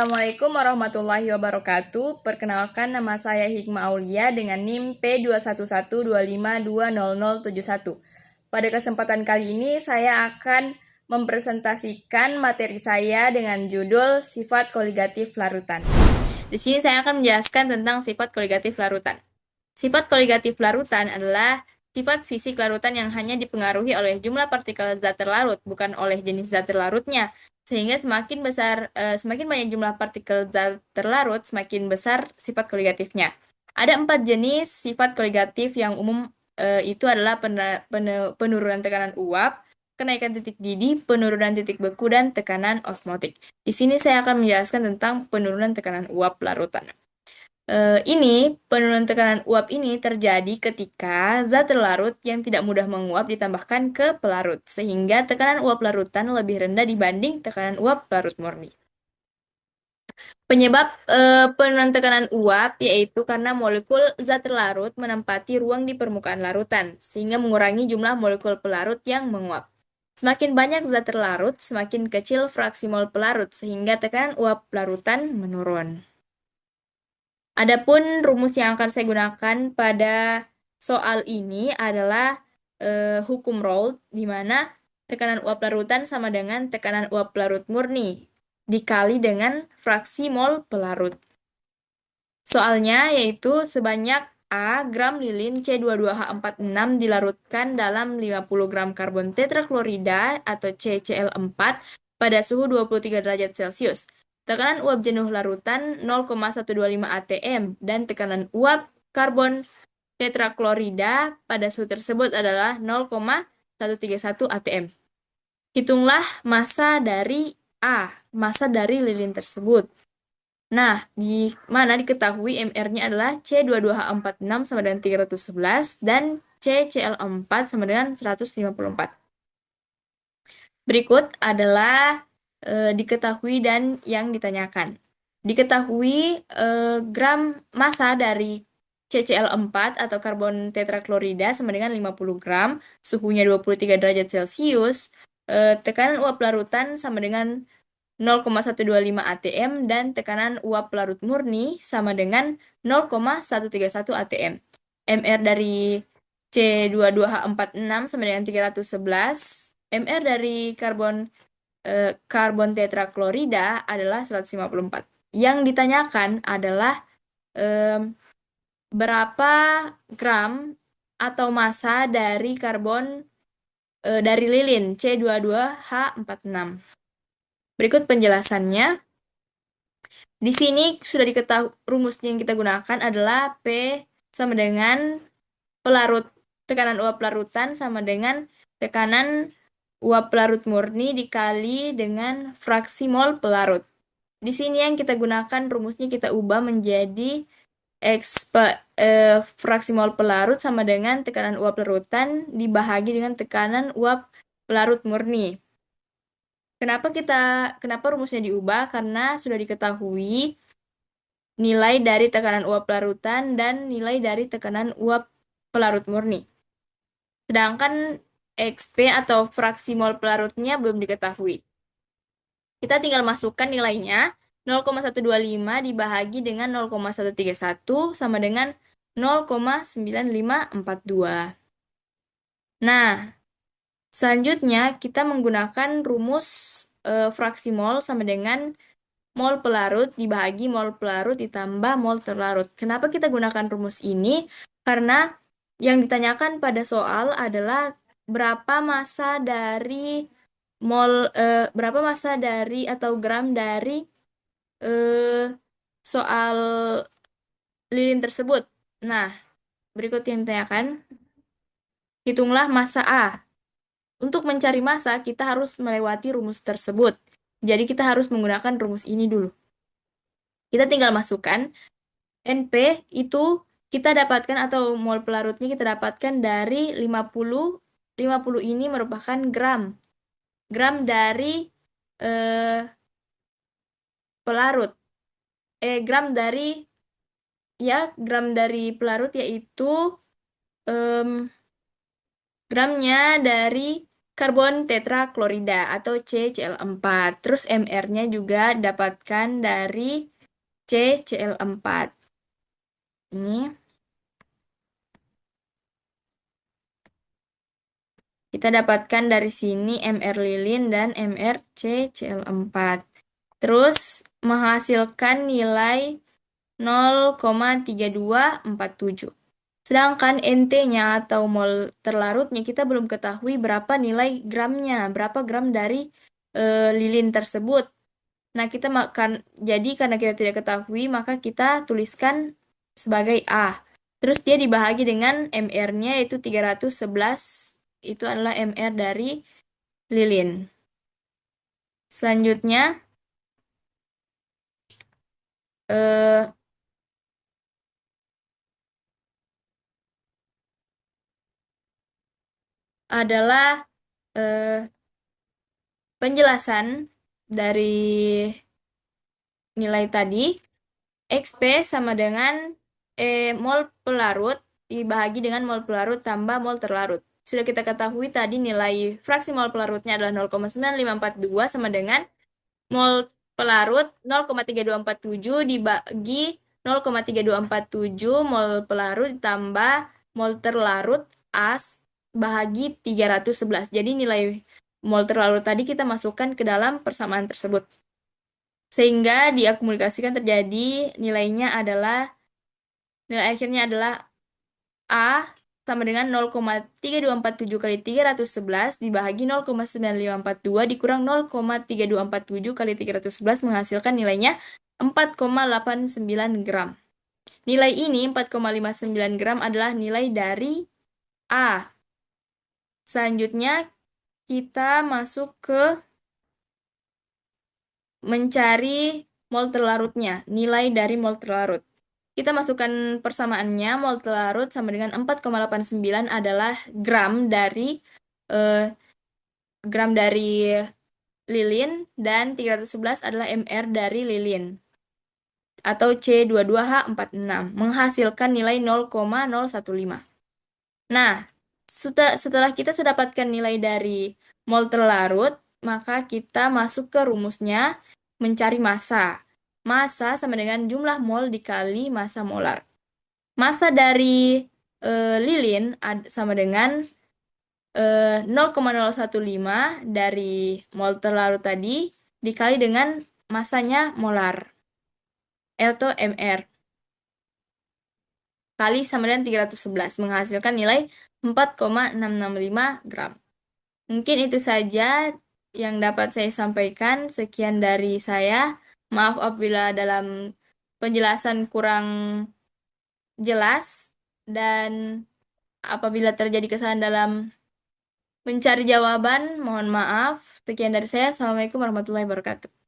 Assalamualaikum warahmatullahi wabarakatuh. Perkenalkan, nama saya Hikmah Aulia dengan NIM P21125200071. Pada kesempatan kali ini saya akan mempresentasikan materi saya dengan judul sifat koligatif larutan. Di sini saya akan menjelaskan tentang sifat koligatif larutan. Sifat koligatif larutan adalah sifat fisik larutan yang hanya dipengaruhi oleh jumlah partikel zat terlarut, bukan oleh jenis zat terlarutnya. Sehingga semakin banyak jumlah partikel zat terlarut, semakin besar sifat koligatifnya. Ada 4 jenis sifat koligatif yang umum, itu adalah penurunan tekanan uap, kenaikan titik didih, penurunan titik beku, dan tekanan osmotik. Di sini saya akan menjelaskan tentang penurunan tekanan uap larutan. Penurunan tekanan uap ini terjadi ketika zat terlarut yang tidak mudah menguap ditambahkan ke pelarut, sehingga tekanan uap larutan lebih rendah dibanding tekanan uap larut murni. Penyebab penurunan tekanan uap yaitu karena molekul zat terlarut menempati ruang di permukaan larutan, sehingga mengurangi jumlah molekul pelarut yang menguap. Semakin banyak zat terlarut, semakin kecil fraksi mol pelarut, sehingga tekanan uap larutan menurun. Adapun rumus yang akan saya gunakan pada soal ini adalah hukum Raoult, di mana tekanan uap larutan sama dengan tekanan uap larut murni dikali dengan fraksi mol pelarut. Soalnya yaitu sebanyak A gram lilin C22H46 dilarutkan dalam 50 gram karbon tetraklorida atau CCl4 pada suhu 23 derajat Celcius. Tekanan uap jenuh larutan 0,125 atm dan tekanan uap karbon tetraklorida pada suhu tersebut adalah 0,131 atm. Hitunglah massa dari A, massa dari lilin tersebut. Nah, di mana diketahui MR-nya adalah C22H46 sama dengan 311 dan CCl4 sama dengan 154. Berikut adalah diketahui dan yang ditanyakan. Diketahui gram massa dari CCl4 atau karbon tetraklorida sama dengan 50 gram, suhunya 23 derajat Celcius, tekanan uap larutan sama dengan 0,125 atm dan tekanan uap larut murni sama dengan 0,131 atm. MR dari C22H46 sama dengan 311. MR dari karbon tetraklorida adalah 154. Yang ditanyakan adalah berapa gram atau massa dari dari lilin C22H46. Berikut penjelasannya. Di sini sudah diketahui rumusnya yang kita gunakan adalah P sama dengan tekanan uap larutan sama dengan tekanan uap larut murni dikali dengan fraksi mol pelarut. Di sini yang kita gunakan rumusnya kita ubah menjadi fraksi mol pelarut sama dengan tekanan uap larutan dibahagi dengan tekanan uap pelarut murni. Kenapa rumusnya diubah? Karena sudah diketahui nilai dari tekanan uap larutan dan nilai dari tekanan uap pelarut murni. Sedangkan XP atau fraksi mol pelarutnya belum diketahui. Kita tinggal masukkan nilainya, 0,125 dibahagi dengan 0,131 sama dengan 0,9542. Nah, selanjutnya kita menggunakan rumus fraksi mol sama dengan mol pelarut dibahagi mol pelarut ditambah mol terlarut. Kenapa kita gunakan rumus ini? Karena yang ditanyakan pada soal adalah berapa massa dari atau gram dari soal lilin tersebut. Nah, berikut yang ditanyakan. Hitunglah massa A. Untuk mencari massa, kita harus melewati rumus tersebut. Jadi kita harus menggunakan rumus ini dulu. Kita tinggal masukkan NP itu kita dapatkan atau mol pelarutnya kita dapatkan dari 50. 50 ini merupakan gram. Gram dari pelarut. Gram dari pelarut yaitu gramnya dari karbon tetraklorida atau CCl4. Terus MR-nya juga dapatkan dari CCl4. Ini kita dapatkan dari sini MR lilin dan MR CCl4. Terus menghasilkan nilai 0,3247. Sedangkan NT-nya atau mol terlarutnya kita belum ketahui berapa nilai gramnya, berapa gram dari lilin tersebut. Nah, kita makan jadi karena kita tidak ketahui, maka kita tuliskan sebagai A. Terus dia dibahagi dengan MR-nya yaitu 311. Itu adalah MR dari lilin. Selanjutnya eh, adalah eh, penjelasan dari nilai tadi. XP sama dengan mol pelarut dibagi dengan mol pelarut tambah mol terlarut. Sudah kita ketahui tadi nilai fraksi mol pelarutnya adalah 0,9542 sama dengan mol pelarut 0,3247 dibagi 0,3247 mol pelarut ditambah mol terlarut as bahagi 311. Jadi nilai mol terlarut tadi kita masukkan ke dalam persamaan tersebut. Sehingga diakumulasikan terjadi nilai akhirnya adalah A sama dengan 0,3247 kali 311 dibagi 0,9542 dikurang 0,3247 kali 311 menghasilkan nilainya 4,89 gram. Nilai ini 4,59 gram adalah nilai dari A. Selanjutnya kita masuk ke mencari mol terlarutnya, nilai dari mol terlarut. Kita masukkan persamaannya, mol terlarut sama dengan 4,89 adalah eh, gram dari lilin dan 311 adalah mr dari lilin atau C22H46 menghasilkan nilai 0,015. Nah, setelah kita sudah dapatkan nilai dari mol terlarut, maka kita masuk ke rumusnya mencari massa. Massa sama dengan jumlah mol dikali massa molar. Massa dari lilin sama dengan 0,015 dari mol terlarut tadi dikali dengan massanya molar atau mr kali sama dengan 311 menghasilkan nilai 4,665 gram. Mungkin itu saja yang dapat saya sampaikan. Sekian dari saya. Maaf apabila dalam penjelasan kurang jelas dan apabila terjadi kesalahan dalam mencari jawaban, mohon maaf. Sekian dari saya. Assalamualaikum warahmatullahi wabarakatuh.